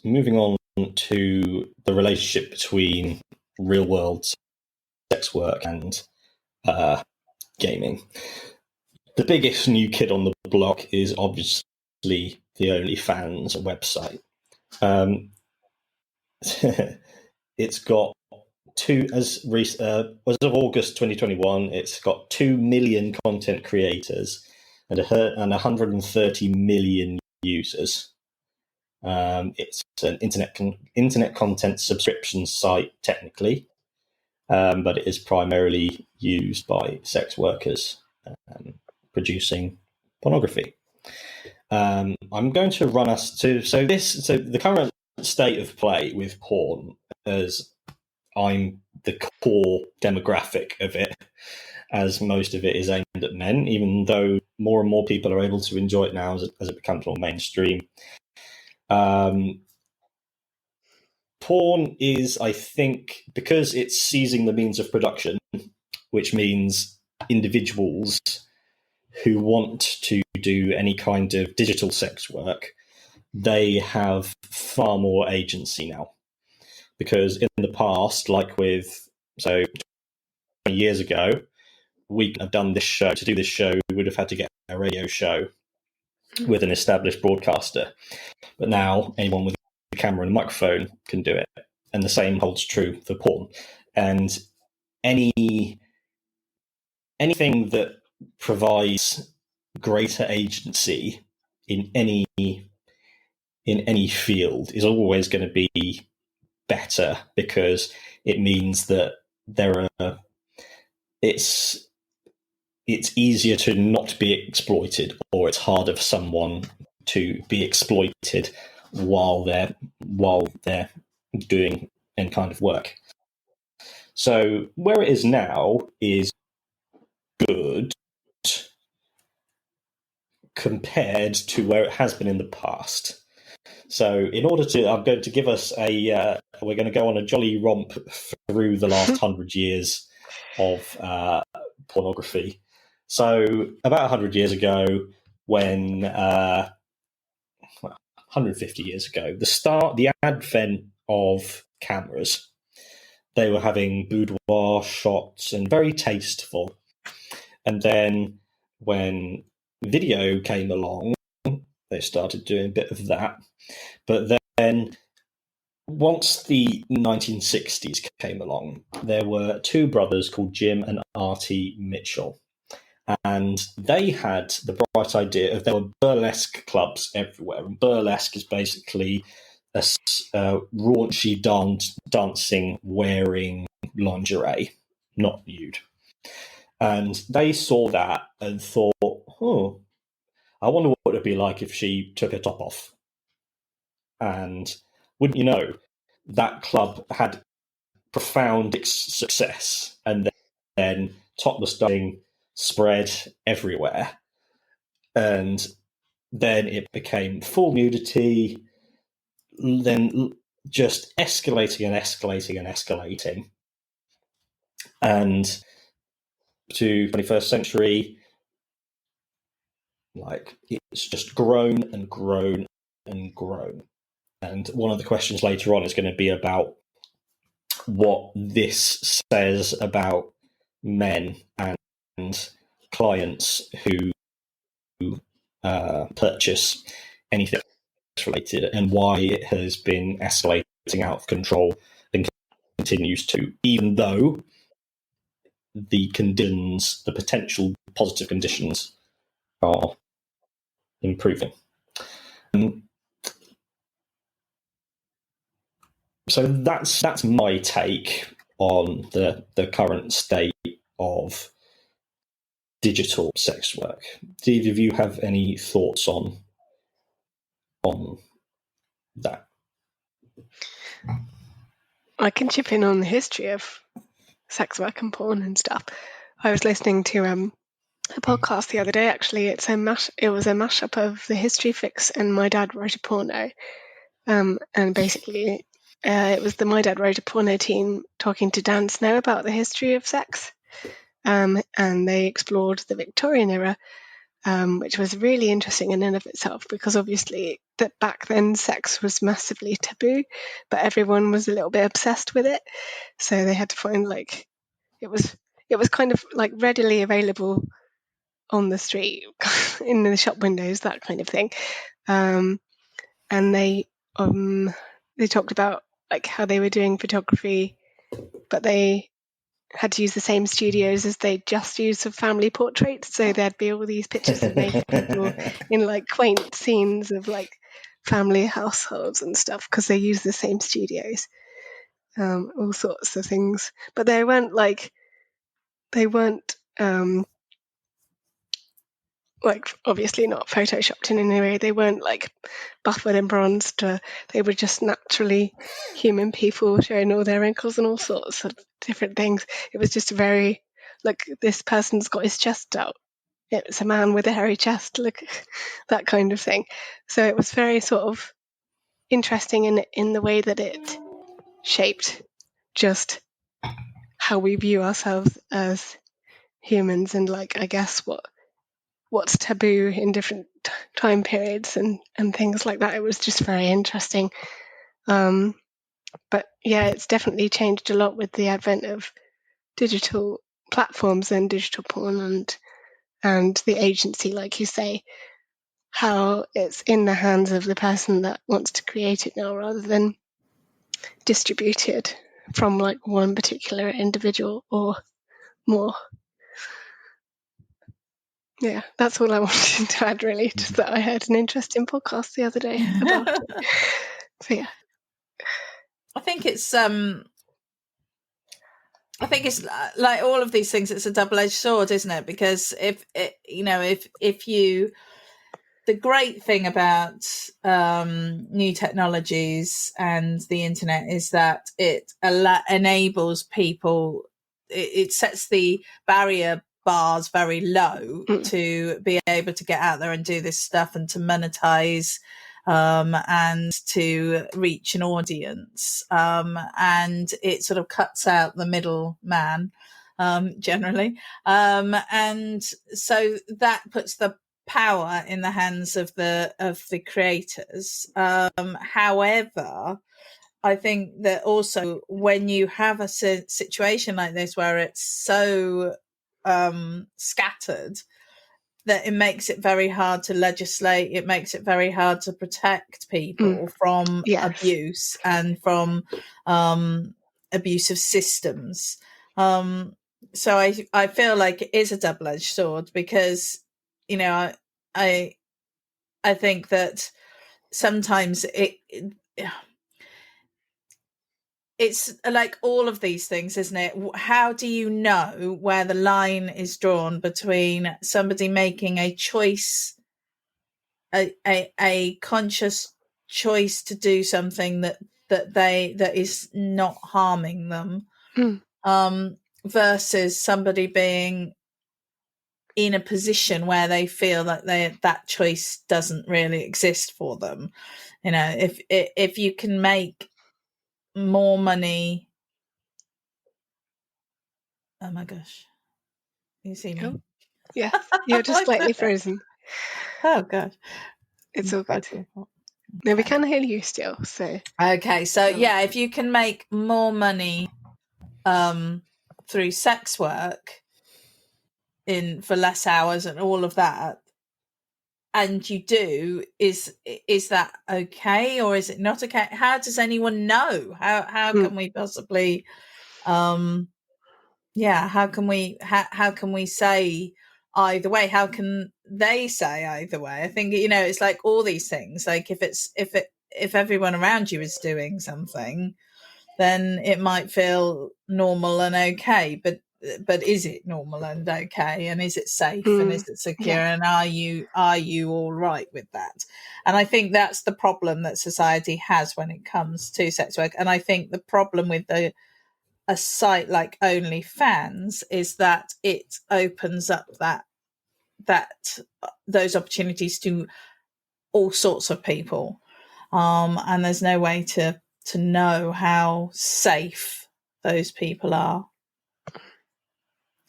moving on to the relationship between real-world sex work and gaming. The biggest new kid on the block is obviously the OnlyFans website. It's got as of August 2021, it's got 2 million content creators and 130 million users. It's an internet content subscription site technically, but it is primarily used by sex workers producing pornography. I'm going to run us to the current state of play with porn, as I'm the core demographic of it, as most of it is aimed at men, even though more and more people are able to enjoy it now as it becomes more mainstream. Porn is, I think, because it's seizing the means of production, which means individuals who want to do any kind of digital sex work, they have far more agency now. Because in the past, 20 years ago, we could have done this show. To do this show, we would have had to get a radio show with an established broadcaster. But now, anyone with a camera and a microphone can do it. And the same holds true for porn. And anything that provides greater agency in any field is always going to be better, because it means that it's easier to not be exploited, or it's harder for someone to be exploited while they're doing any kind of work. So where it is now is good compared to where it has been in the past. So I'm going to give us we're going to go on a jolly romp through the last 100 years of pornography. So about 100 years ago, when 150 years ago, the advent of cameras, they were having boudoir shots and very tasteful. And then when video came along, they started doing a bit of that. But then once the 1960s came along, there were two brothers called Jim and Artie Mitchell. And they had the bright idea of there were burlesque clubs everywhere. And burlesque is basically a raunchy dancing wearing lingerie, not nude. And they saw that and thought, I wonder what it would be like if she took her top off. And wouldn't you know, that club had profound success, and then topless dancing spread everywhere. And then it became full nudity, then just escalating and escalating and escalating. And to 21st century, it's just grown and grown and grown. And one of the questions later on is going to be about what this says about men and clients who purchase anything related, and why it has been escalating out of control and continues to, even though the potential positive conditions are improving. So that's my take on the current state of digital sex work. Do either of you have any thoughts on that? I can chip in on the history of sex work and porn and stuff. I was listening to a podcast the other day. Actually, it was a mashup of The History Fix and My Dad Wrote a Porno, and basically it was the My Dad Wrote a Porno team talking to Dan Snow about the history of sex, and they explored the Victorian era, which was really interesting in and of itself, because obviously that back then sex was massively taboo, but everyone was a little bit obsessed with it. So they had to find like it was kind of like readily available on the street, in the shop windows, that kind of thing. And they talked about like how they were doing photography, but they had to use the same studios as they just used for family portraits. So there'd be all these pictures of naked people in like quaint scenes of like family households and stuff, because they used the same studios. All sorts of things, but they weren't like obviously not photoshopped in any way. They weren't like buffered and bronzed. They were just naturally human people showing all their wrinkles and all sorts of different things. It was just very like, this person's got his chest out. It's a man with a hairy chest, look, that kind of thing. So it was very sort of interesting in the way that it shaped just how we view ourselves as humans, and like, I guess what's taboo in different time periods and things like that. It was just very interesting. But yeah, it's definitely changed a lot with the advent of digital platforms and digital porn and the agency, like you say, how it's in the hands of the person that wants to create it now, rather than distributed from like one particular individual or more. Yeah, that's all I wanted to add, really. Just that I heard an interesting podcast the other day about it. So yeah, I think it's like all of these things. It's a double-edged sword, isn't it? Because if you, the great thing about new technologies and the internet is that it enables people. It sets the barrier bars very low to be able to get out there and do this stuff and to monetize and to reach an audience. And it sort of cuts out the middleman generally. And so that puts the power in the hands of the creators. However, I think that also when you have a situation like this where it's so scattered, that it makes it very hard to legislate. It makes it very hard to protect people from abuse and from abusive systems. So I feel like it is a double-edged sword, because I think that sometimes it's like all of these things, isn't it? How do you know where the line is drawn between somebody making a choice, a conscious choice to do something that is not harming them, versus somebody being in a position where they feel that that choice doesn't really exist for them? If you can make more money. Oh my gosh, you see me? Oh, yeah, you're just slightly frozen. Oh gosh, it's all good. No, we can hear you still. So okay, so yeah, if you can make more money through sex work for less hours and all of that, and you do, is that okay, or is it not okay? How does anyone know? How can we possibly how can we say either way? How can they say either way? I think it's like all these things, like if everyone around you is doing something, then it might feel normal and okay, but is it normal and okay, and is it safe, and is it secure, and are you all right with that? And I think that's the problem that society has when it comes to sex work. And I think the problem with a site like OnlyFans is that it opens up those opportunities to all sorts of people, and there's no way to know how safe those people are.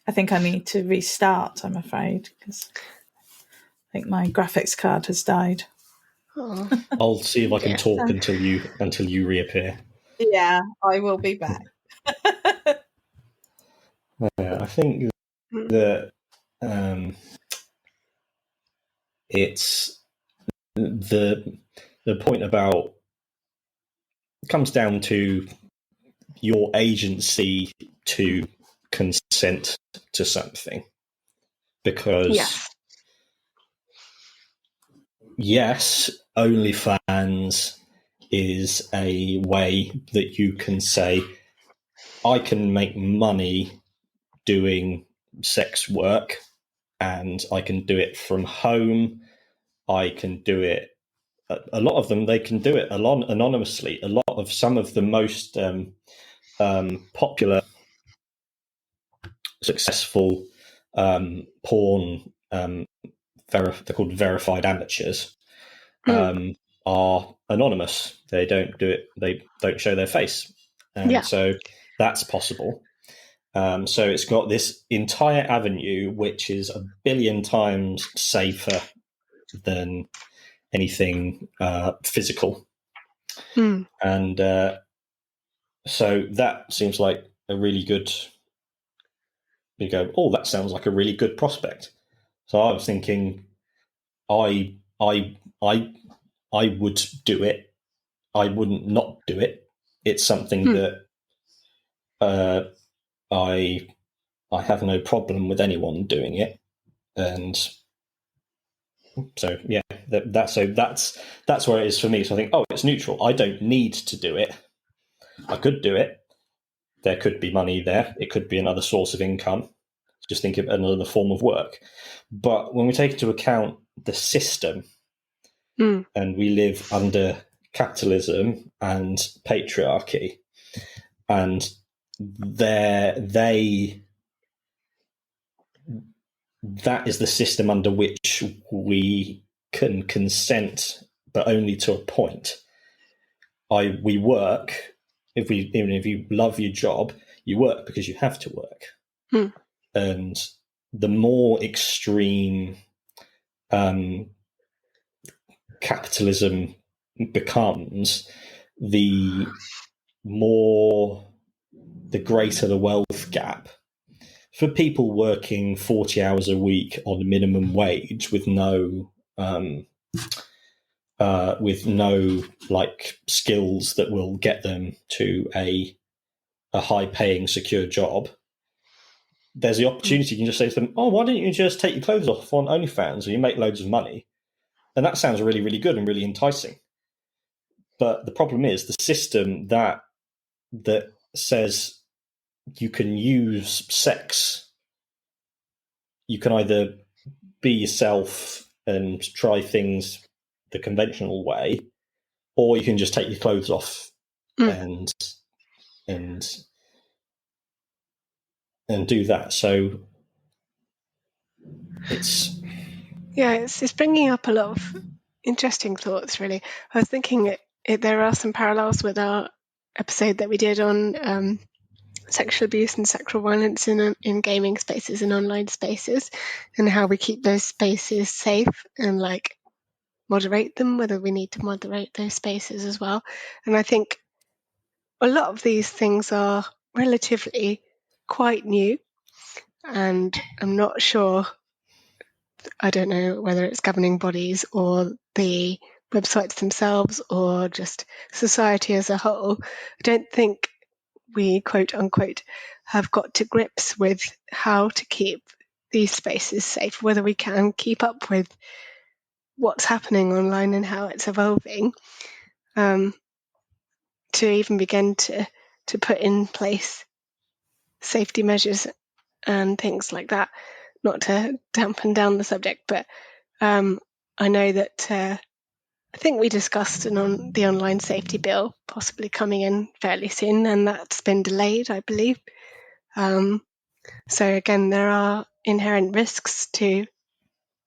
I think I need to restart, I'm afraid, because I think my graphics card has died. Oh. I'll see if I can talk until you reappear. Yeah, I will be back. I think that it's the point about comes down to your agency to consent to something, because yes, OnlyFans is a way that you can say, I can make money doing sex work, and I can do it from home. I can do it. A lot of them, they can do it anonymously. A lot of some of the most popular, successful porn, they're called verified amateurs, are anonymous. They don't do it. They don't show their face, and so that's possible. So it's got this entire avenue, which is 1 billion times safer than anything physical. And so that seems like a really good, you go, oh, that sounds like a really good prospect. So I was thinking I would do it. I wouldn't not do it. It's something that I have no problem with anyone doing it. And so yeah, that's where it is for me. So I think, oh, it's neutral. I don't need to do it. I could do it. There could be money there. It could be another source of income. Just think of another form of work. But when we take into account the system, and we live under capitalism and patriarchy, and that is the system under which we can consent, but only to a point. We work. Even if you love your job, you work because you have to work. And the more extreme capitalism becomes, the greater the wealth gap. For people working 40 hours a week on minimum wage with no like skills that will get them to a high-paying, secure job, there's the opportunity. You can just say to them, oh, why don't you just take your clothes off on OnlyFans and you make loads of money? And that sounds really, really good and really enticing. But the problem is the system that says you can use sex, you can either be yourself and try things the conventional way, or you can just take your clothes off and do that. So it's bringing up a lot of interesting thoughts, really. I was thinking there are some parallels with our episode that we did on sexual abuse and sexual violence in gaming spaces and online spaces, and how we keep those spaces safe and like moderate them, whether we need to moderate those spaces as well. And I think a lot of these things are relatively quite new, and I'm not sure, I don't know whether it's governing bodies or the websites themselves or just society as a whole. I don't think we, quote unquote, have got to grips with how to keep these spaces safe, whether we can keep up with what's happening online and how it's evolving, to even begin to put in place safety measures and things like that. Not to dampen down the subject, but I know that I think we discussed the online safety bill possibly coming in fairly soon, and that's been delayed, I believe. So again, there are inherent risks to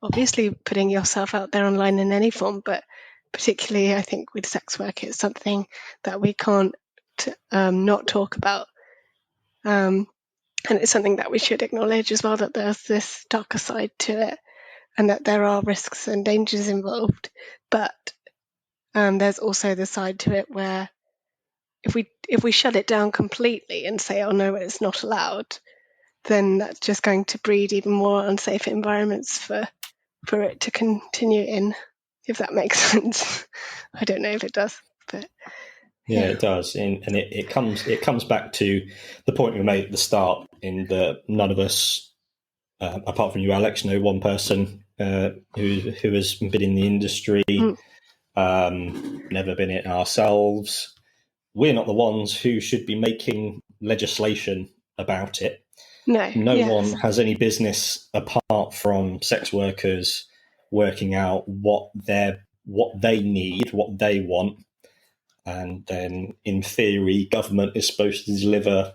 obviously putting yourself out there online in any form, but particularly I think with sex work, it's something that we can't not talk about. And it's something that we should acknowledge as well, that there's this darker side to it and that there are risks and dangers involved. But And there's also the side to it where if we shut it down completely and say, oh no, it's not allowed, then that's just going to breed even more unsafe environments for it to continue in, if that makes sense. I don't know if it does, but yeah, it does, and it comes back to the point we made at the start, in that none of us, apart from you, Alex, know one person who has been in the industry, never been in it ourselves. We're not the ones who should be making legislation about it. No one has any business, apart from sex workers, working out what they need, what they want, and then in theory, government is supposed to deliver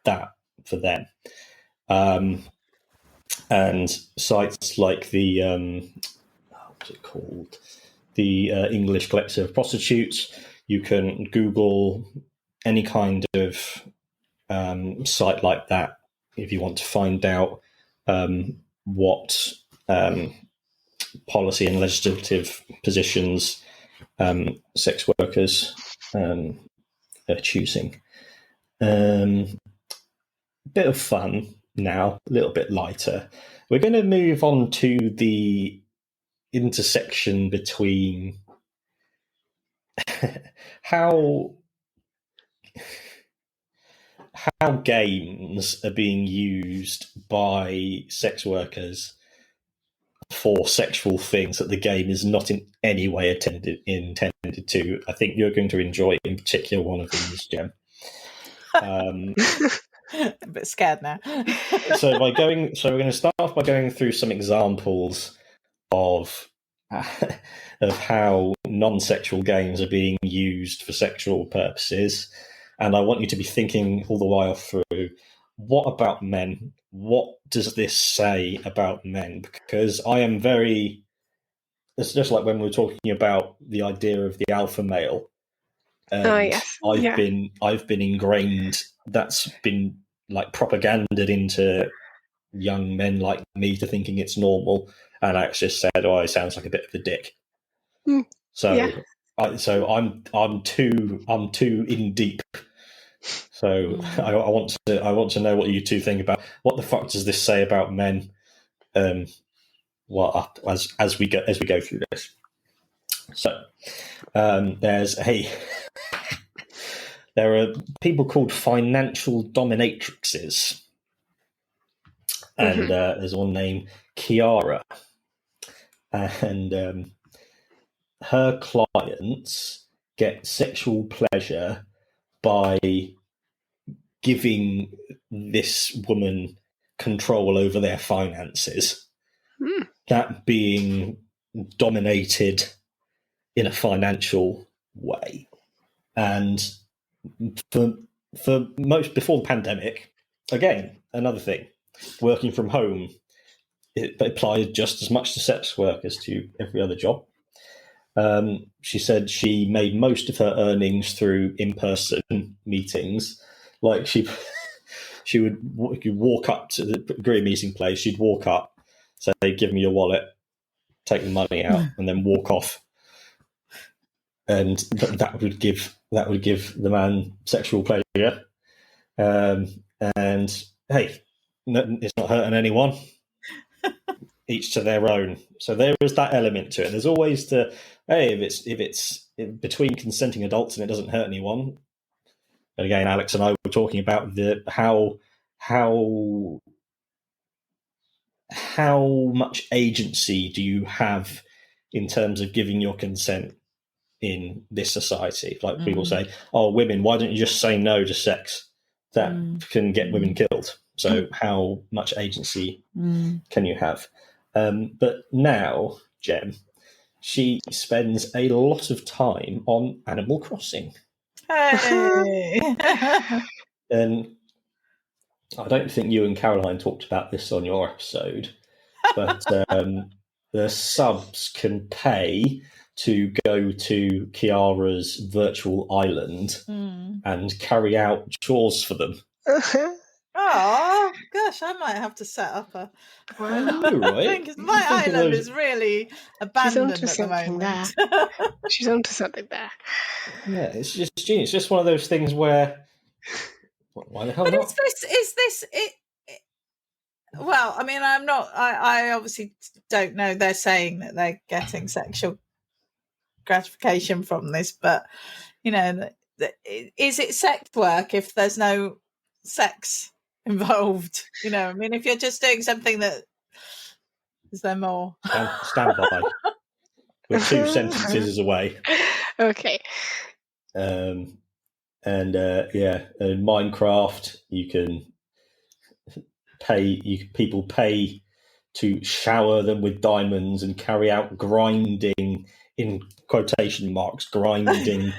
that for them. And sites like the what's it called? The English Collective of Prostitutes. You can Google any kind of site like that if you want to find out what policy and legislative positions sex workers are choosing. Bit of fun now, a little bit lighter. We're going to move on to the intersection between how games are being used by sex workers for sexual things that the game is not in any way intended to. I think you're going to enjoy, in particular, one of these, Jem. I'm a bit scared now. So we're going to start off by going through some examples of how non-sexual games are being used for sexual purposes, and I want you to be thinking all the while through, what about men? What does this say about men? Because I am very... It's just like when we were talking about the idea of the alpha male. Yes. I've been ingrained. That's been like propaganded into young men like me to thinking it's normal. And I just said, "Oh, it sounds like a bit of a dick." I'm too in deep. So I want to know what you two think about, what the fuck does this say about men? As we go through this. So there are people called financial dominatrixes, and there's one named Kiara, and her clients get sexual pleasure by giving this woman control over their finances. That being dominated in a financial way. And for most, before the pandemic, again, another thing, working from home, it applied just as much to sex work as to every other job. She said she made most of her earnings through in-person meetings. Like she would walk up to the agree meeting place. She'd walk up, say, "Give me your wallet," take the money out, and then walk off. And that would give the man sexual pleasure. And hey, it's not hurting anyone. Each to their own. So there is that element to it. There's always the, hey, if it's between consenting adults and it doesn't hurt anyone. And again, Alex and I were talking about how much agency do you have in terms of giving your consent in this society? Like people say, "Oh, women, why don't you just say no to sex? That can get women killed." So how much agency can you have? But now, Jem, she spends a lot of time on Animal Crossing. Hey! And I don't think you and Caroline talked about this on your episode, but the subs can pay to go to Kiara's virtual island and carry out chores for them. Oh, Oh gosh, I might have to set up a. I know, right? Because my island is really She's abandoned onto at the something moment. there. She's onto something there. Yeah, it's just genius. It's just one of those things where, why the hell But not? is this it? Well, I mean, I'm not. I obviously don't know. They're saying that they're getting sexual gratification from this, but you know, is it sex work if there's no sex involved? You know, I mean, if you're just doing something that is there more? Stand by. We're 2 sentences away. Okay. And in Minecraft, you can people pay to shower them with diamonds and carry out grinding, in quotation marks, grinding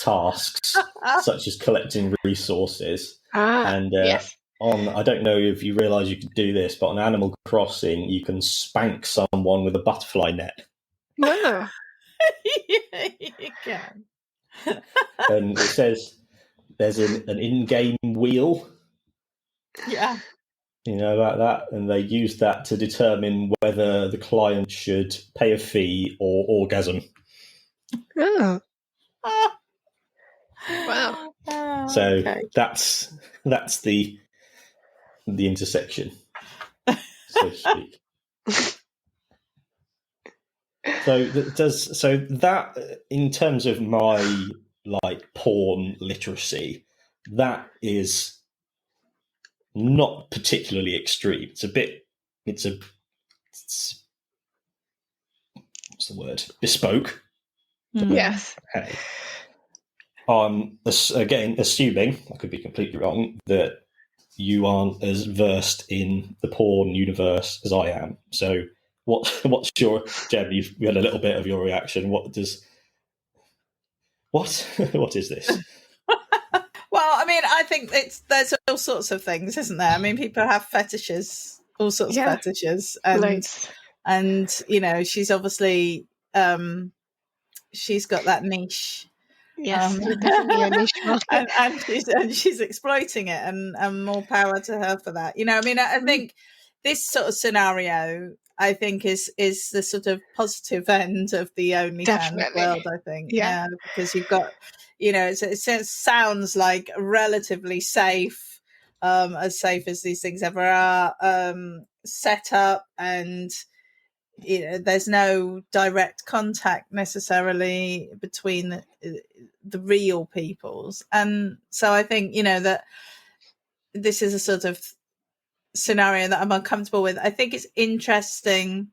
tasks such as collecting resources. And yes. I don't know if you realise you can do this, but on Animal Crossing, you can spank someone with a butterfly net. No. Yeah, you can. And it says there's an in-game wheel. Yeah. You know about that, and they use that to determine whether the client should pay a fee or orgasm. Oh. Oh. Wow. Oh, So okay. that's the intersection, so to speak. So that in terms of my porn literacy, that is not particularly extreme. It's what's the word? Bespoke. Yes. Hey. Again, assuming, I could be completely wrong, that you aren't as versed in the porn universe as I am. So what's your, Jem, we had a little bit of your reaction. What is this? Well, I mean, I think there's all sorts of things, isn't there? I mean, people have fetishes, all sorts of fetishes, and you know, she's obviously she's got that niche. Yes, definitely a niche market, and she's exploiting it, and more power to her for that. You know, I mean, I think this sort of scenario, I think, is the sort of positive end of the OnlyFans world. I think, yeah, because you've got, you know, it sounds like relatively safe, as safe as these things ever are, set up, and you know, there's no direct contact necessarily between the real peoples, and so I think, you know, that this is a sort of scenario that I'm uncomfortable with. I think it's interesting.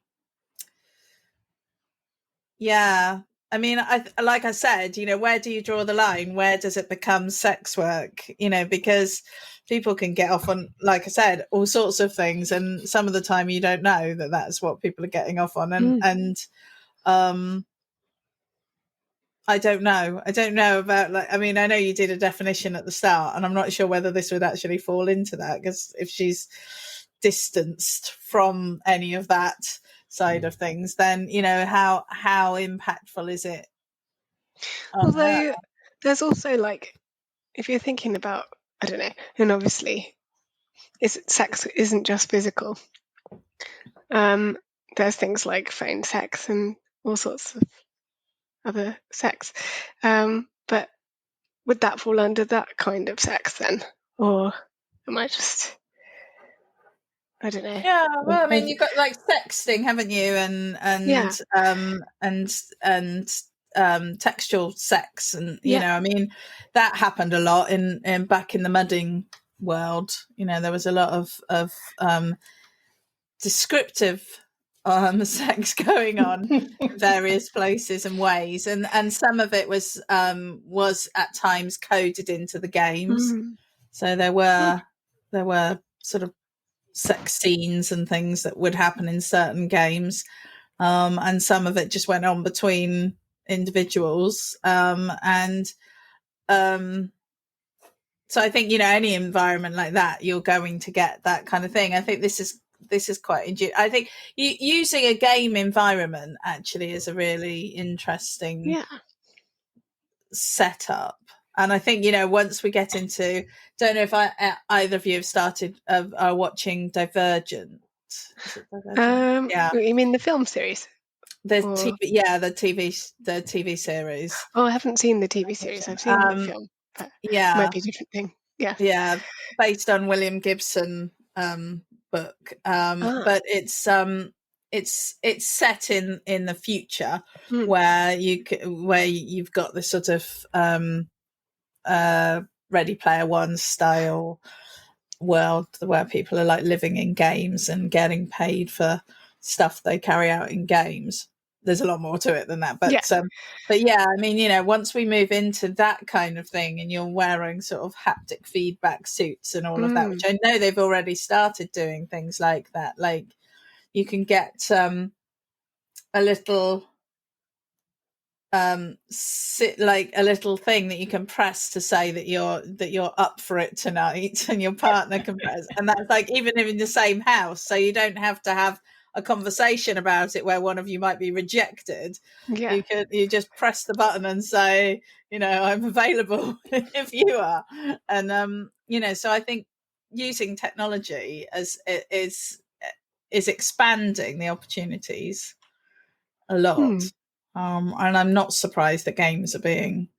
Yeah, I mean, like I said, you know, where do you draw the line? Where does it become sex work? You know, because people can get off on, like I said, all sorts of things, and some of the time you don't know that that's what people are getting off on, and I don't know about, like, I mean, I know you did a definition at the start, and I'm not sure whether this would actually fall into that, because if she's distanced from any of that side of things, then, you know, how impactful is it? Although there's also, like, if you're thinking about, I don't know, and obviously sex isn't just physical. There's things like phone sex and all sorts of other sex. But would that fall under that kind of sex then? Or am I just, I don't know. Yeah, well, I mean, you've got like sexting, haven't you? And textual sex, and you know, I mean, that happened a lot in back in the mudding world. You know, there was a lot of descriptive sex going on various places and ways, and some of it was at times coded into the games. So there were sort of sex scenes and things that would happen in certain games, and some of it just went on between individuals, so I think, you know, any environment like that, you're going to get that kind of thing. I think this is quite I think using a game environment actually is a really interesting setup. And I think, once we get into, don't know if either of you have started are watching Divergent. Is it Divergent? Yeah. You mean the film series? The TV series. Oh, I haven't seen the TV series. I've seen the film, but it might be a different thing. Yeah. Yeah, based on William Gibson book. But it's set in the future where you've got this sort of Ready Player One style world where people are like living in games and getting paid for stuff they carry out in games. There's a lot more to it than that, but yeah, I mean, once we move into that kind of thing, and you're wearing sort of haptic feedback suits and all of that, which I know they've already started doing things like that. Like you can get a little like a little thing that you can press to say that you're up for it tonight, and your partner can press, and that's like even in the same house, so you don't have to have a conversation about it where one of you might be rejected. You just press the button and say, I'm available if you are. And so I think using technology is expanding the opportunities a lot. And I'm not surprised that games are being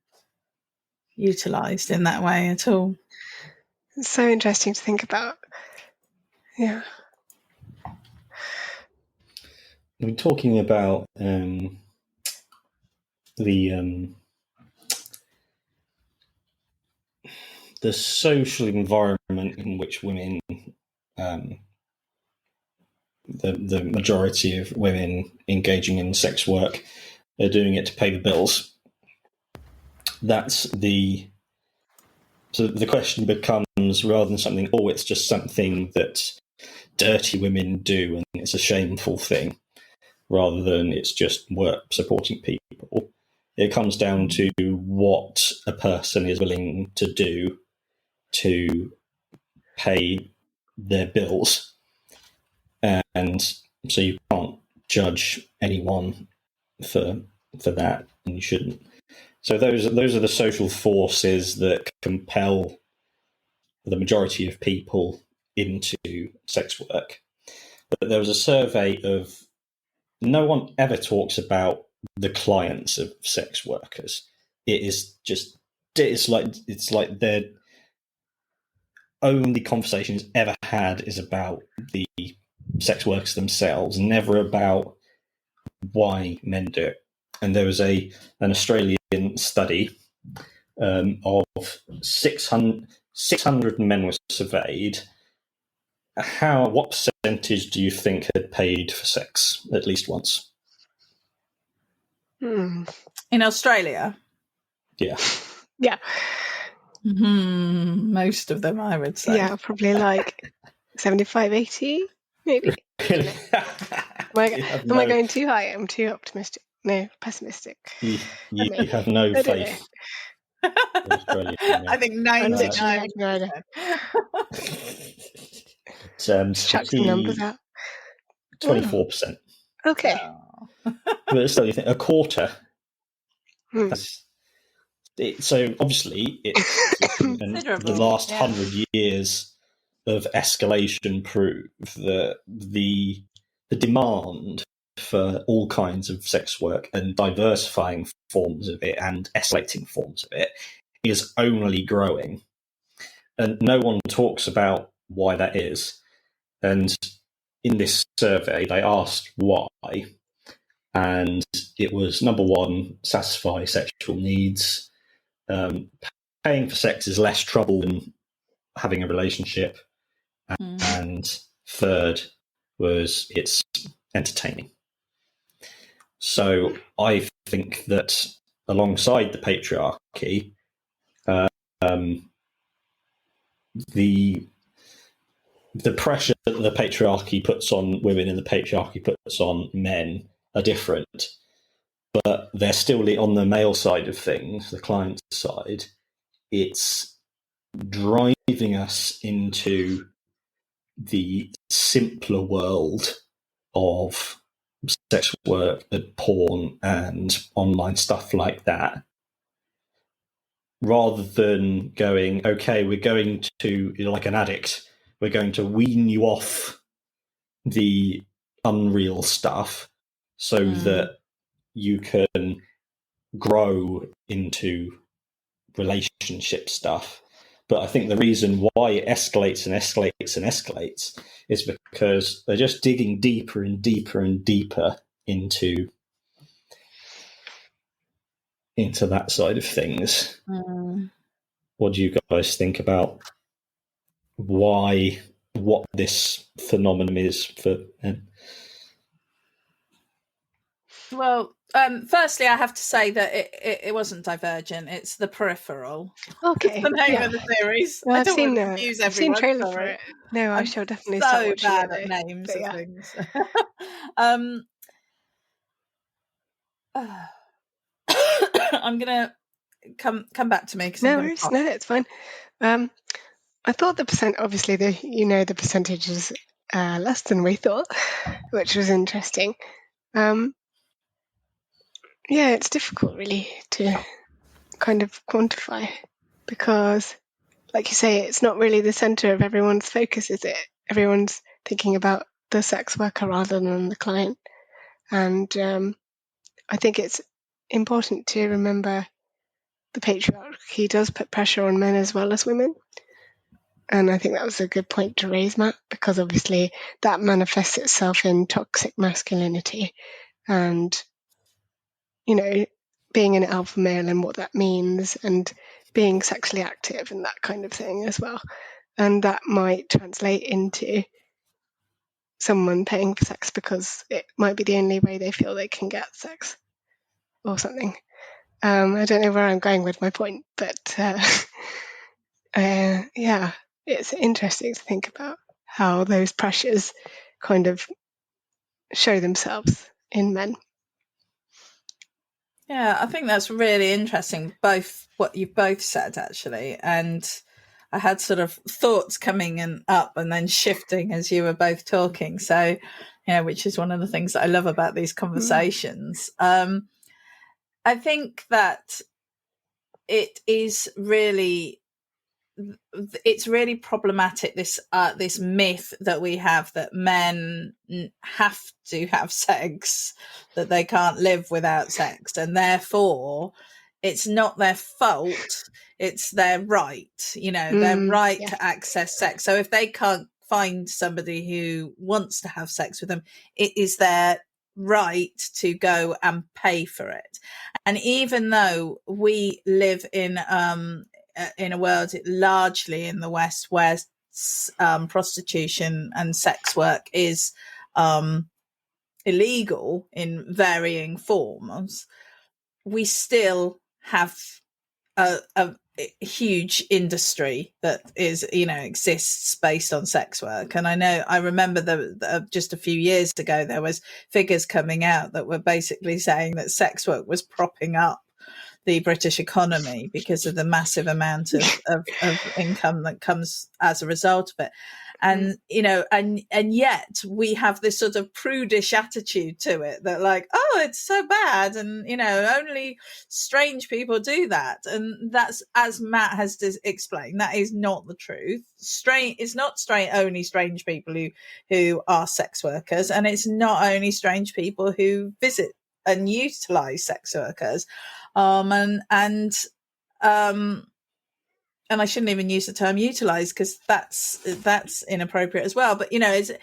utilized in that way at all. It's so interesting to think about. Yeah. We're talking about the social environment in which women, the majority of women engaging in sex work are doing it to pay the bills. So the question becomes, rather than something, it's just something that dirty women do and it's a shameful thing, rather than it's just work supporting people. It comes down to what a person is willing to do to pay their bills. And so you can't judge anyone for that, and you shouldn't. So those are the social forces that compel the majority of people into sex work. But there was a survey of, no one ever talks about the clients of sex workers. It's like their only conversations ever had is about the sex workers themselves, never about why men do it. And there was an Australian study of 600 men were surveyed. What percentage do you think had paid for sex at least once? In Australia? Yeah. Most of them, I would say. Yeah, probably like 75, 80, maybe. Really? Am I going too high? I'm too optimistic. No, pessimistic. You have no faith. I think 99%. Chuck some numbers out. 24%. Okay. But still, you think a quarter. So obviously, the last 100 years of escalation prove that the demand for all kinds of sex work and diversifying forms of it and escalating forms of it is only growing. And no one talks about why that is. And in this survey, they asked why. And it was, number one, satisfy sexual needs. Paying for sex is less trouble than having a relationship. And third was it's entertaining. So I think that alongside the patriarchy, the pressure that the patriarchy puts on women and the patriarchy puts on men are different, but they're still on the male side of things, the client side. It's driving us into the simpler world of sex work and porn and online stuff like that. rather than going, okay, we're going to, like an addict, we're going to wean you off the unreal stuff so that you can grow into relationship stuff. But I think the reason why it escalates and escalates and escalates is because they're just digging deeper and deeper and deeper into that side of things. What do you guys think about what this phenomenon is for men? Well, firstly, I have to say that it wasn't Divergent; it's The Peripheral. Okay, It's the name yeah. of the series. Well, I I've don't seen want to confuse I've seen everyone. trailer for Sorry. it. No, I I'm shall definitely start so watching bad it. at names But of yeah. things. I'm gonna come back to me because I'm No gonna worries. pop. No, it's fine. I thought the obviously the percentage is less than we thought, which was interesting. Yeah, it's difficult really to kind of quantify because, like you say, it's not really the center of everyone's focus, is it? Everyone's thinking about the sex worker rather than the client. And I think it's important to remember the patriarchy does put pressure on men as well as women. And I think that was a good point to raise, Matt, because obviously that manifests itself in toxic masculinity and, being an alpha male and what that means and being sexually active and that kind of thing as well. And that might translate into someone paying for sex because it might be the only way they feel they can get sex or something. I don't know where I'm going with my point, but yeah, it's interesting to think about how those pressures kind of show themselves in men. Yeah, I think that's really interesting, both what you've both said, actually. And I had sort of thoughts coming up and then shifting as you were both talking. So, which is one of the things that I love about these conversations. I think that it's really problematic, this myth that we have that men have to have sex, that they can't live without sex, and therefore it's not their fault, it's their right, their right to access sex. So if they can't find somebody who wants to have sex with them, it is their right to go and pay for it. And even though we live in a world largely in the West where prostitution and sex work is illegal in varying forms, we still have a huge industry that is, exists based on sex work. And I remember just a few years ago, there was figures coming out that were basically saying that sex work was propping up the British economy because of the massive amount of income that comes as a result of it. And, and yet we have this sort of prudish attitude to it that like, oh, it's so bad. And, only strange people do that. And that's, as Matt has explained, that is not the truth. It's not only strange people who are sex workers, and it's not only strange people who visit and utilize sex workers. And I shouldn't even use the term utilize because that's inappropriate as well. But it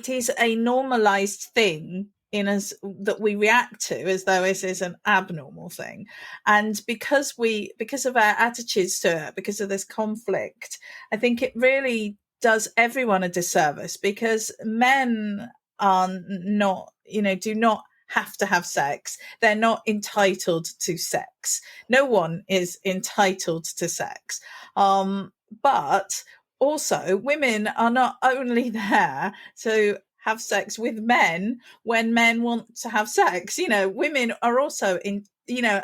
is a normalized thing in us that we react to as though this is an abnormal thing. And because of our attitudes to it, because of this conflict, I think it really does everyone a disservice, because men are not, do not have to have sex. They're not entitled to sex. No one is entitled to sex. But also, women are not only there to have sex with men when men want to have sex. Women are also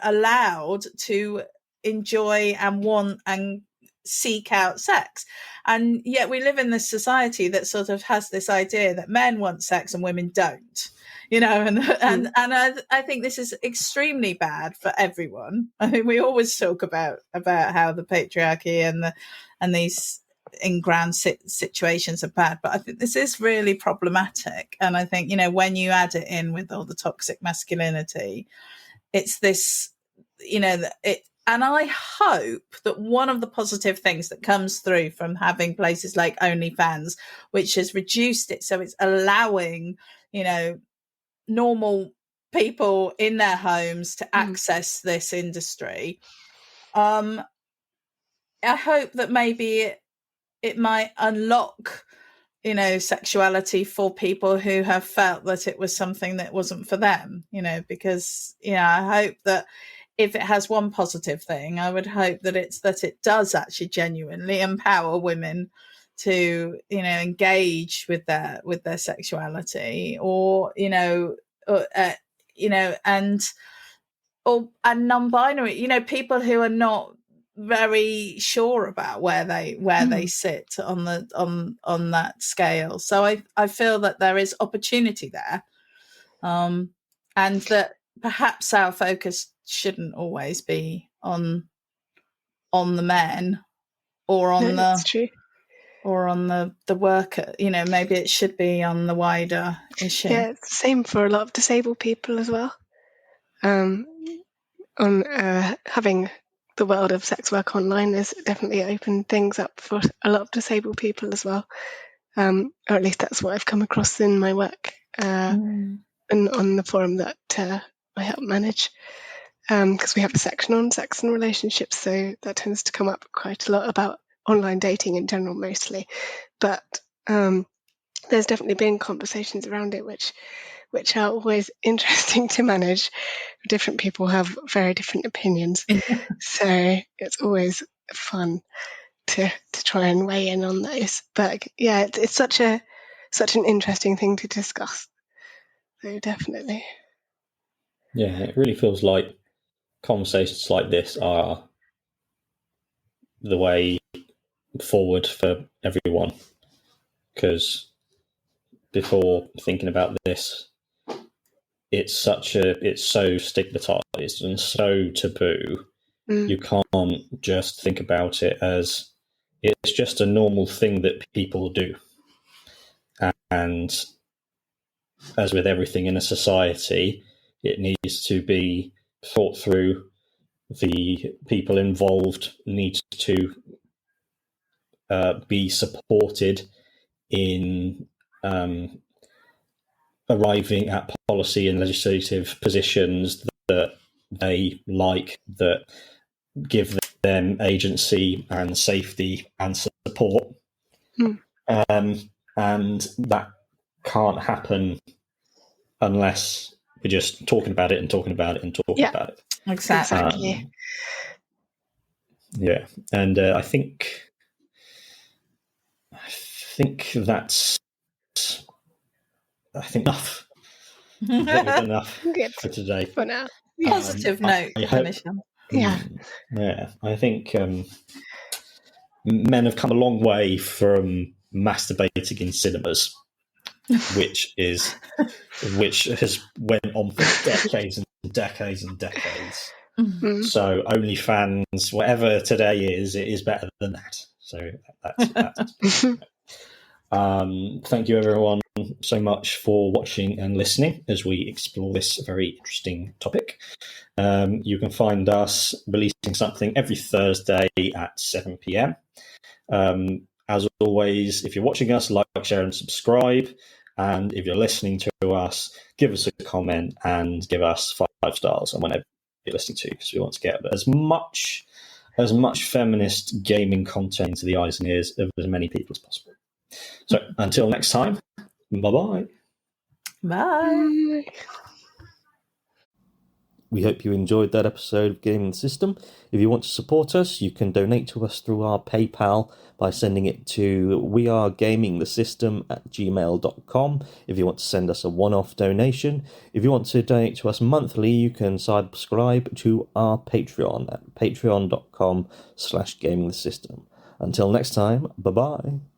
allowed to enjoy and want and seek out sex. And yet we live in this society that sort of has this idea that men want sex and women don't, and I think this is extremely bad for everyone. I think we always talk about how the patriarchy and these in-ground situations are bad, but I think this is really problematic. And I think, when you add it in with all the toxic masculinity, it's this, and I hope that one of the positive things that comes through from having places like OnlyFans, which has reduced it, so it's allowing, normal people in their homes to access this industry. I hope that maybe it might unlock, sexuality for people who have felt that it was something that wasn't for them, because, I hope that if it has one positive thing, I would hope that it does actually genuinely empower women to, engage with their sexuality, or and non-binary, people who are not very sure about where they sit on that scale. So I feel that there is opportunity there, and that perhaps our focus shouldn't always be on the men or on the worker. Maybe it should be on the wider issue. Yeah, it's the same for a lot of disabled people as well. On having the world of sex work online has definitely opened things up for a lot of disabled people as well. Or at least that's what I've come across in my work, and on the forum that I help manage. Because we have a section on sex and relationships, so that tends to come up quite a lot about online dating in general, mostly. But there's definitely been conversations around it, which are always interesting to manage. Different people have very different opinions, so it's always fun to try and weigh in on those. But yeah, it's such an interesting thing to discuss. So definitely. Yeah, it really feels like conversations like this are the way forward for everyone, because before thinking about this, it's so stigmatized and so taboo. You can't just think about it as it's just a normal thing that people do. And as with everything in a society, it needs to be thought through. The people involved need to be supported in arriving at policy and legislative positions that they like, that give them agency and safety and support. And that can't happen unless we're just talking about it and talking about it and talking about it. Exactly. Yeah, and I think that's enough. Enough for today. For now. Positive note to finish on. Yeah. I think men have come a long way from masturbating in cinemas, which has went on for decades and decades and decades. So OnlyFans, whatever today is, it is better than that. So that's thank you everyone so much for watching and listening as we explore this very interesting topic. You can find us releasing something every Thursday at 7 p.m. As always, if you're watching us, like, share and subscribe. And if you're listening to us, give us a comment and give us 5 stars on whenever you're listening to, because we want to get as much feminist gaming content into the eyes and ears of as many people as possible. So until next time, bye-bye. Bye. We hope you enjoyed that episode of Gaming the System. If you want to support us, you can donate to us through our PayPal by sending it to wearegamingthesystem@gmail.com if you want to send us a one-off donation. If you want to donate to us monthly, you can subscribe to our Patreon at patreon.com/gamingthesystem. Until next time, bye-bye.